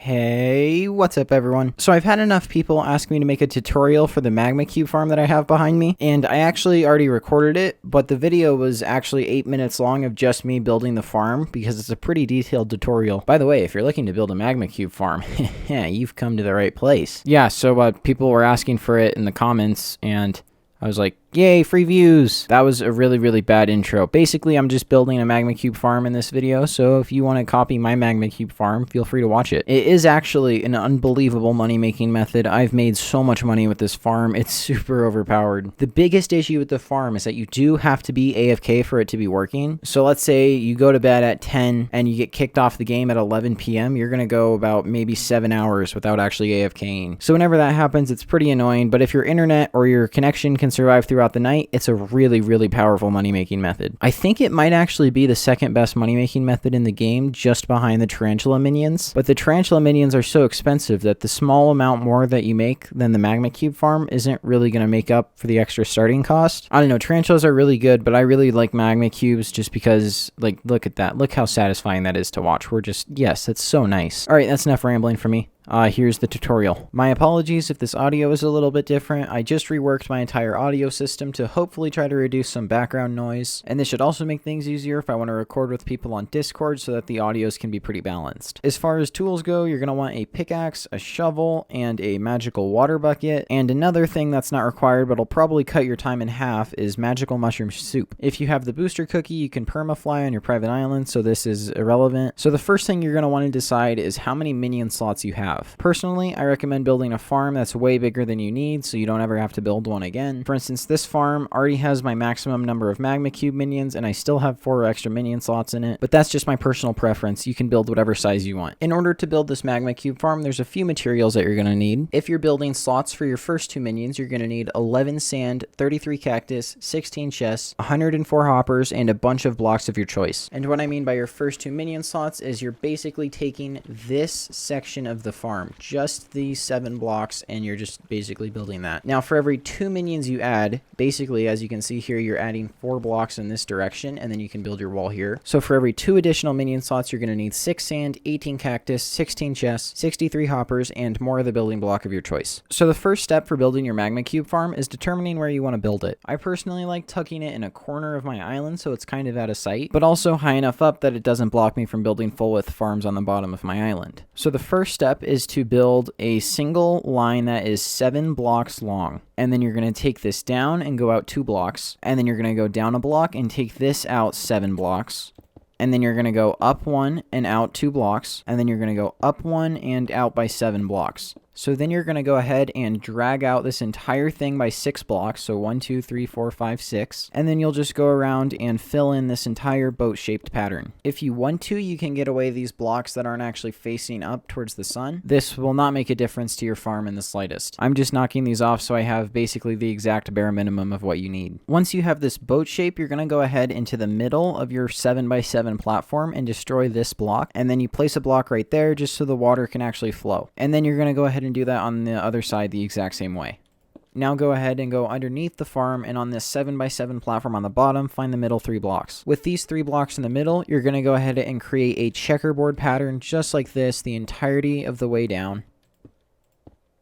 Hey, what's up everyone? So I've had enough people ask me to make a tutorial for the magma cube farm that I have behind me, and I actually already recorded it, but the video was actually 8 minutes long of just me building the farm because it's a pretty detailed tutorial. By the way, if you're looking to build a magma cube farm, you've come to the right place. Yeah, so people were asking for it in the comments, and I was like, yay, free views! That was a really bad intro. Basically, I'm just building a magma cube farm in this video, so if you want to copy my magma cube farm, feel free to watch it. It is actually an unbelievable money-making method. I've made so much money with this farm. It's super overpowered. The biggest issue with the farm is that you do have to be AFK for it to be working. So let's say you go to bed at 10 and you get kicked off the game at 11 p.m. You're going to go about maybe 7 hours without actually AFKing. So whenever that happens, it's pretty annoying, but if your internet or your connection can survive throughout the night, it's a really powerful money-making method. I think it might actually be the second best money-making method in the game, just behind the tarantula minions. But the tarantula minions are so expensive that the small amount more that you make than the magma cube farm isn't really going to make up for the extra starting cost. I don't know, tarantulas are really good, but I really like magma cubes just because, like, look at that. Look how satisfying that is to watch. Yes, it's so nice. All right, that's enough rambling for me. Here's the tutorial. My apologies if this audio is a little bit different. I just reworked my entire audio system to hopefully try to reduce some background noise, and this should also make things easier if I want to record with people on Discord so that the audios can be pretty balanced. As far as tools go, you're going to want a pickaxe, a shovel, and a magical water bucket, and another thing that's not required but will probably cut your time in half is magical mushroom soup. If you have the booster cookie, you can permafly on your private island, so this is irrelevant. So the first thing you're going to want to decide is how many minion slots you have. Personally, I recommend building a farm that's way bigger than you need so you don't ever have to build one again. For instance, this farm already has my maximum number of magma cube minions and I still have 4 extra minion slots in it, but that's just my personal preference. You can build whatever size you want. In order to build this magma cube farm, there's a few materials that you're going to need. If you're building slots for your first 2 minions, you're going to need 11 sand, 33 cactus, 16 chests, 104 hoppers, and a bunch of blocks of your choice. And what I mean by your first 2 minion slots is you're basically taking this section of the farm, just these 7 blocks, and you're just basically building that. Now for every 2 minions you add, basically as you can see here, you're adding 4 blocks in this direction, and then you can build your wall here. So for every 2 additional minion slots, you're going to need 6 sand, 18 cactus, 16 chests, 63 hoppers, and more of the building block of your choice. So the first step for building your magma cube farm is determining where you want to build it. I personally like tucking it in a corner of my island so it's kind of out of sight, but also high enough up that it doesn't block me from building full width farms on the bottom of my island. So the first step is to build a single line that is 7 blocks long. And then you're going to take this down and go out 2 blocks. And then you're going to go down a block and take this out 7 blocks. And then you're going to go up 1 and out 2 blocks. And then you're going to go up 1 and out by 7 blocks. So then you're going to go ahead and drag out this entire thing by 6 blocks. So 1, 2, 3, 4, 5, 6. And then you'll just go around and fill in this entire boat-shaped pattern. If you want to, you can get away these blocks that aren't actually facing up towards the sun. This will not make a difference to your farm in the slightest. I'm just knocking these off so I have basically the exact bare minimum of what you need. Once you have this boat shape, you're going to go ahead into the middle of your 7x7 platform and destroy this block. And then you place a block right there just so the water can actually flow. And then you're going to go ahead and do that on the other side the exact same way. Now go ahead and go underneath the farm, and on this 7x7 platform on the bottom, find the middle 3 blocks. With these 3 blocks in the middle, you're going to go ahead and create a checkerboard pattern just like this the entirety of the way down.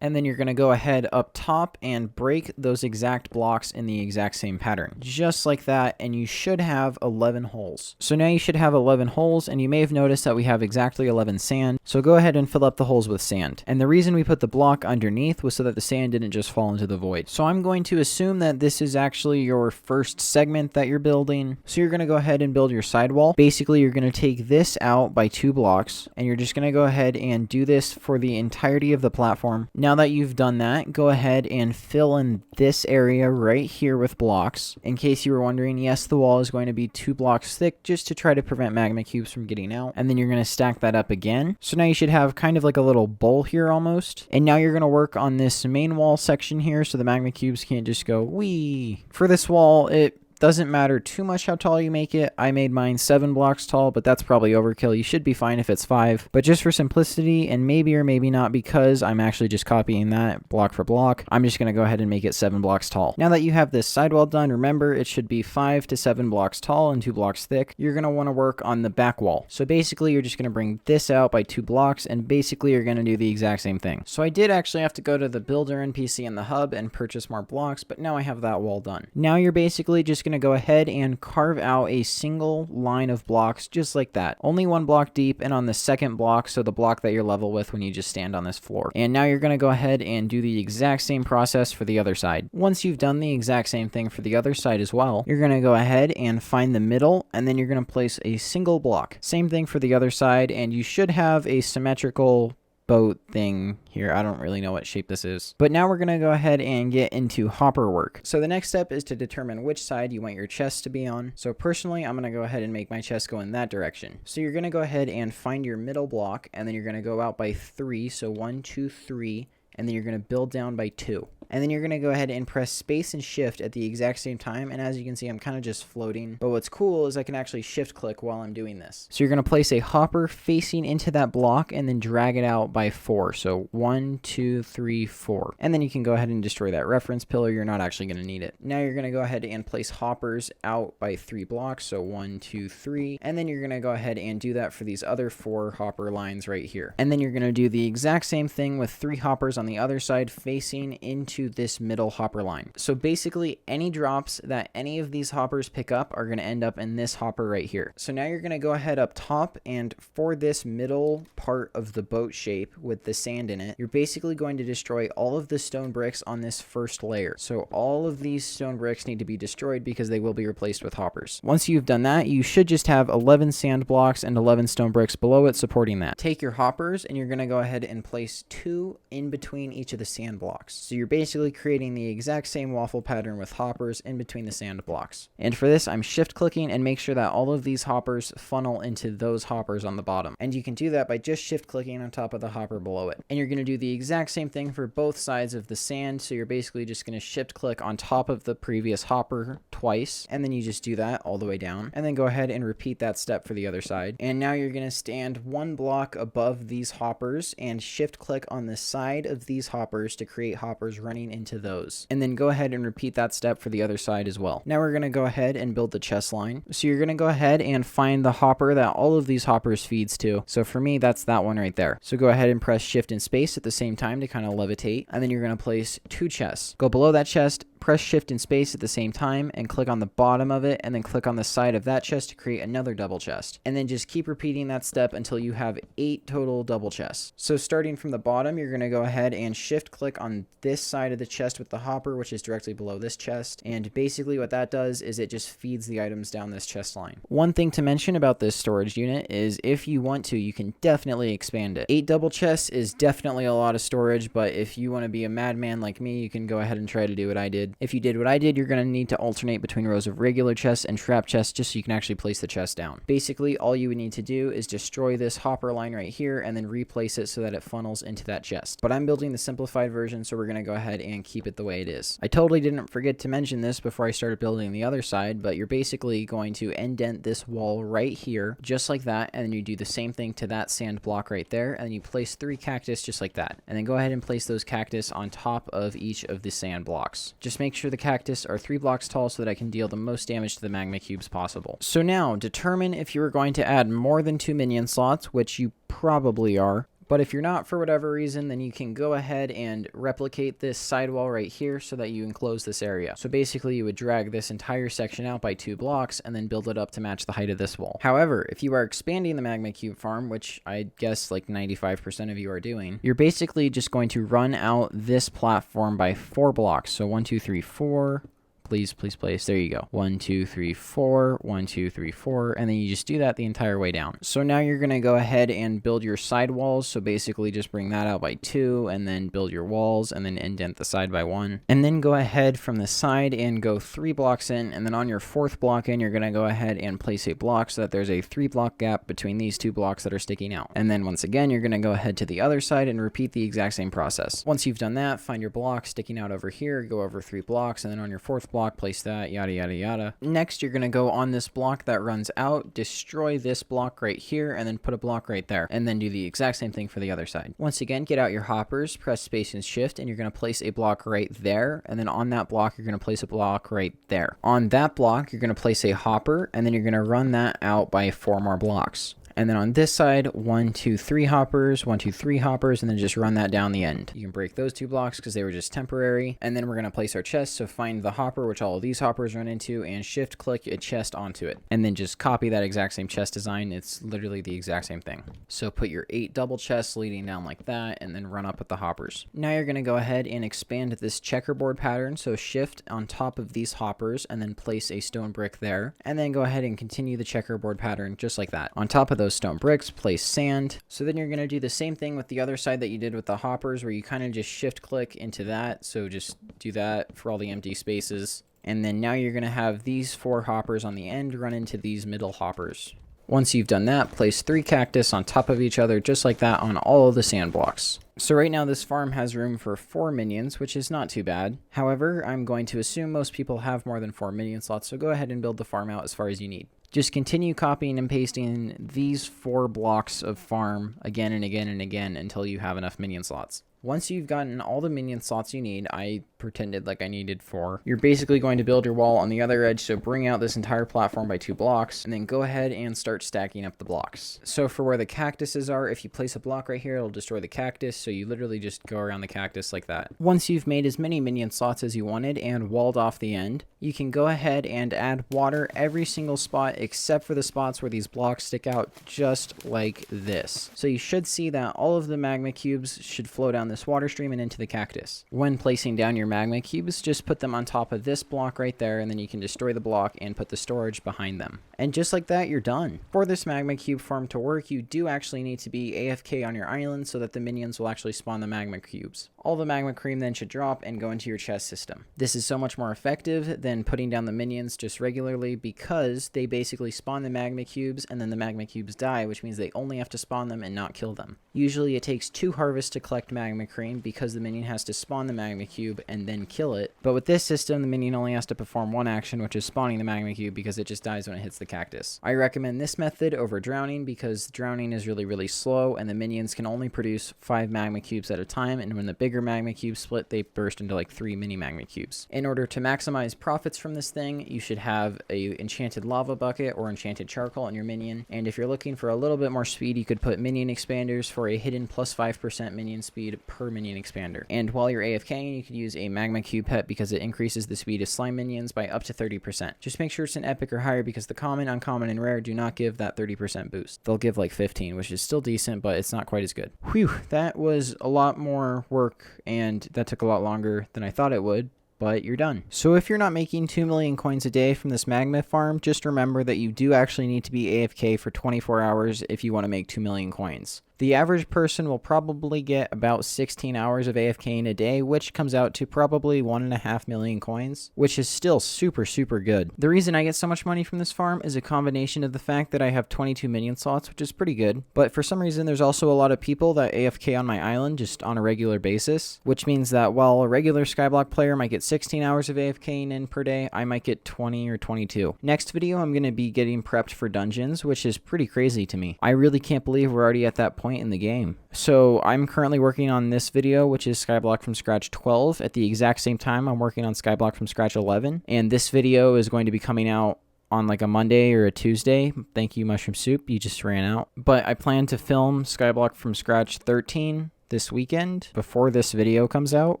And then you're going to go ahead up top and break those exact blocks in the exact same pattern. Just like that, and you should have 11 holes. So now you should have 11 holes, and you may have noticed that we have exactly 11 sand. So go ahead and fill up the holes with sand. And the reason we put the block underneath was so that the sand didn't just fall into the void. So I'm going to assume that this is actually your first segment that you're building. So you're going to go ahead and build your sidewall. Basically, you're going to take this out by 2 blocks, and you're just going to go ahead and do this for the entirety of the platform. Now that you've done that, go ahead and fill in this area right here with blocks. In case you were wondering, yes, the wall is going to be 2 blocks thick just to try to prevent magma cubes from getting out. And then you're going to stack that up again. So now you should have kind of like a little bowl here almost. And now you're going to work on this main wall section here so the magma cubes can't just go wee. For this wall, it Doesn't matter too much how tall you make it. I made mine 7 blocks tall, but that's probably overkill. You should be fine if it's 5. But just for simplicity, and maybe or maybe not because I'm actually just copying that block for block, I'm just going to go ahead and make it 7 blocks tall. Now that you have this sidewall done, remember it should be 5 to 7 blocks tall and 2 blocks thick. You're going to want to work on the back wall. So basically you're just going to bring this out by 2 blocks, and basically you're going to do the exact same thing. So I did actually have to go to the builder NPC in the hub and purchase more blocks, but now I have that wall done. Now you're basically just going to go ahead and carve out a single line of blocks just like that. Only 1 block deep and on the second block, so the block that you're level with when you just stand on this floor. And now you're going to go ahead and do the exact same process for the other side. Once you've done the exact same thing for the other side as well, you're going to go ahead and find the middle, and then you're going to place a single block. Same thing for the other side, and you should have a symmetrical boat thing here. I don't really know what shape this is. But now we're going to go ahead and get into hopper work. So the next step is to determine which side you want your chest to be on. So personally, I'm going to go ahead and make my chest go in that direction. So you're going to go ahead and find your middle block, and then you're going to go out by 3. So 1, 2, 3, and then you're going to build down by 2. And then you're going to go ahead and press space and shift at the exact same time. And as you can see, I'm kind of just floating. But what's cool is I can actually shift click while I'm doing this. So you're going to place a hopper facing into that block and then drag it out by 4. So 1, 2, 3, 4. And then you can go ahead and destroy that reference pillar. You're not actually going to need it. Now you're going to go ahead and place hoppers out by 3 blocks. So 1, 2, 3. And then you're going to go ahead and do that for these other 4 hopper lines right here. And then you're going to do the exact same thing with 3 hoppers on the other side facing into this middle hopper line. So basically any drops that any of these hoppers pick up are going to end up in this hopper right here. So now you're going to go ahead up top, and for this middle part of the boat shape with the sand in it, you're basically going to destroy all of the stone bricks on this first layer. So all of these stone bricks need to be destroyed because they will be replaced with hoppers. Once you've done that, you should just have 11 sand blocks and 11 stone bricks below it supporting that. Take your hoppers and you're going to go ahead and place 2 in between each of the sand blocks. So you're basically creating the exact same waffle pattern with hoppers in between the sand blocks. And for this, I'm shift clicking and make sure that all of these hoppers funnel into those hoppers on the bottom. And you can do that by just shift clicking on top of the hopper below it. And you're going to do the exact same thing for both sides of the sand. So you're basically just going to shift click on top of the previous hopper twice. And then you just do that all the way down. And then go ahead and repeat that step for the other side. And now you're going to stand 1 block above these hoppers and shift click on the side of these hoppers to create hoppers running into those. And then go ahead and repeat that step for the other side as well. Now we're going to go ahead and build the chest line. So you're going to go ahead and find the hopper that all of these hoppers feeds to. So for me, that's that one right there. So go ahead and press shift and space at the same time to kind of levitate. And then you're going to place 2 chests. Go below that chest, press shift and space at the same time and click on the bottom of it, and then click on the side of that chest to create another double chest. And then just keep repeating that step until you have 8 total double chests. So starting from the bottom, you're going to go ahead and shift click on this side of the chest with the hopper, which is directly below this chest. And basically what that does is it just feeds the items down this chest line. One thing to mention about this storage unit is if you want to, you can definitely expand it. 8 double chests is definitely a lot of storage, but if you want to be a madman like me, you can go ahead and try to do what I did. If you did what I did, you're going to need to alternate between rows of regular chests and trap chests just so you can actually place the chest down. Basically, all you would need to do is destroy this hopper line right here and then replace it so that it funnels into that chest. But I'm building the simplified version, so we're going to go ahead and keep it the way it is. I totally didn't forget to mention this before I started building the other side, but you're basically going to indent this wall right here, just like that, and then you do the same thing to that sand block right there, and then you place 3 cactus just like that. And then go ahead and place those cactus on top of each of the sand blocks. Just make sure the cactus are 3 blocks tall so that I can deal the most damage to the magma cubes possible. So now, determine if you are going to add more than 2 minion slots, which you probably are. But if you're not for whatever reason, then you can go ahead and replicate this sidewall right here so that you enclose this area. So basically you would drag this entire section out by 2 blocks and then build it up to match the height of this wall. However, if you are expanding the magma cube farm, which I guess like 95% of you are doing, you're basically just going to run out this platform by 4 blocks. So 1, 2, 3, 4. Please place. There you go. 1, 2, 3, 4, 1, 2, 3, 4, and then you just do that the entire way down. So now you're going to go ahead and build your side walls. So basically just bring that out by 2 and then build your walls and then indent the side by 1. And then go ahead from the side and go 3 blocks in, and then on your 4th block in, you're going to go ahead and place a block so that there's a 3 block gap between these 2 blocks that are sticking out. And then once again, you're going to go ahead to the other side and repeat the exact same process. Once you've done that, find your block sticking out over here, go over 3 blocks, and then on your 4th block, block, place that, yada, yada, yada. Next, you're going to go on this block that runs out, destroy this block right here, and then put a block right there, and then do the exact same thing for the other side. Once again, get out your hoppers, press space and shift, and you're going to place a block right there, and then on that block, you're going to place a block right there. On that block, you're going to place a hopper, and then you're going to run that out by 4 more blocks. And then on this side, 1, 2, 3 hoppers, 1, 2, 3 hoppers, and then just run that down the end. You can break those 2 blocks because they were just temporary. And then we're going to place our chest. So find the hopper, which all of these hoppers run into, and shift click a chest onto it. And then just copy that exact same chest design. It's literally the exact same thing. So put your 8 double chests leading down like that, and then run up with the hoppers. Now you're going to go ahead and expand this checkerboard pattern. So shift on top of these hoppers, and then place a stone brick there. And then go ahead and continue the checkerboard pattern just like that. On top of those stone bricks, place sand. So then you're going to do the same thing with the other side that you did with the hoppers, where you kind of just shift click into that. So just do that for all the empty spaces. And then now you're going to have these 4 hoppers on the end run into these middle hoppers. Once you've done that, place 3 cactus on top of each other just like that on all of the sand blocks. So right now this farm has room for 4 minions, which is not too bad. However, I'm going to assume most people have more than 4 minion slots, so go ahead and build the farm out as far as you need. Just continue copying and pasting these 4 blocks of farm again and again and again until you have enough minion slots. Once you've gotten all the minion slots you need, I pretended like I needed 4. You're basically going to build your wall on the other edge, so bring out this entire platform by 2 blocks, and then go ahead and start stacking up the blocks. So for where the cactuses are, if you place a block right here, it'll destroy the cactus, so you literally just go around the cactus like that. Once you've made as many minion slots as you wanted and walled off the end, you can go ahead and add water every single spot except for the spots where these blocks stick out, just like this. So you should see that all of the magma cubes should flow down this water stream and into the cactus. When placing down your magma cubes, just put them on top of this block right there, and then you can destroy the block and put the storage behind them. And just like that, you're done. For this magma cube farm to work, you do actually need to be AFK on your island so that the minions will actually spawn the magma cubes. All the magma cream then should drop and go into your chest system. This is so much more effective than putting down the minions just regularly, because they basically spawn the magma cubes and then the magma cubes die, which means they only have to spawn them and not kill them. Usually it takes 2 harvests to collect magma cream because the minion has to spawn the magma cube and then kill it. But with this system, the minion only has to perform 1 action, which is spawning the magma cube, because it just dies when it hits the cactus. I recommend this method over drowning because drowning is really slow and the minions can only produce 5 magma cubes at a time, and when the bigger magma cubes split, they burst into like 3 mini magma cubes. In order to maximize profits from this thing, you should have a enchanted lava bucket or enchanted charcoal in your minion, and if you're looking for a little bit more speed, you could put minion expanders for a hidden plus 5% minion speed per minion expander. And while you're AFKing, you could use a magma cube pet because it increases the speed of slime minions by up to 30%. Just make sure it's an epic or higher, because the common, uncommon, and rare do not give that 30% boost. They'll give like 15, which is still decent, but it's not quite as good. Whew, that was a lot more work, and that took a lot longer than I thought it would. But you're done. So if you're not making 2 million coins a day from this magma farm, just remember that you do actually need to be AFK for 24 hours if you want to make 2 million coins. The average person will probably get about 16 hours of AFKing a day, which comes out to probably 1.5 million coins, which is still super good. The reason I get so much money from this farm is a combination of the fact that I have 22 minion slots, which is pretty good, but for some reason there's also a lot of people that AFK on my island just on a regular basis, which means that while a regular Skyblock player might get 16 hours of AFKing in per day, I might get 20 or 22. Next video, I'm going to be getting prepped for dungeons, which is pretty crazy to me. I really can't believe we're already at that point in the game. So I'm currently working on this video, which is Skyblock from Scratch 12. At the exact same time, I'm working on Skyblock from Scratch 11. And this video is going to be coming out on like a Monday or a Tuesday. Thank you, Mushroom Soup. You just ran out. But I plan to film Skyblock from Scratch 13 this weekend before this video comes out.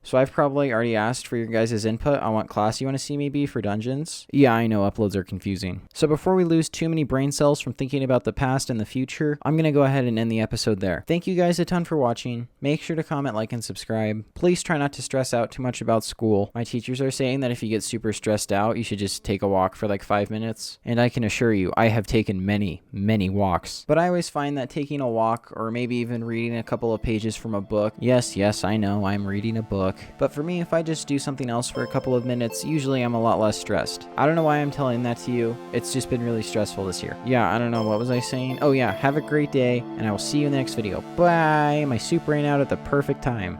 So I've probably already asked for your guys' input on what class you want to see me be for dungeons. Yeah, I know uploads are confusing. So before we lose too many brain cells from thinking about the past and the future, I'm going to go ahead and end the episode there. Thank you guys a ton for watching. Make sure to comment, like, and subscribe. Please try not to stress out too much about school. My teachers are saying that if you get super stressed out, you should just take a walk for like 5 minutes. And I can assure you, I have taken many walks. But I always find that taking a walk, or maybe even reading a couple of pages from a book. Yes, I know, I'm reading a book. But for me, if I just do something else for a couple of minutes, usually I'm a lot less stressed. I don't know why I'm telling that to you. It's just been really stressful this year. Yeah, I don't know, what was I saying? Oh yeah, have a great day, and I will see you in the next video. Bye! My soup ran out at the perfect time.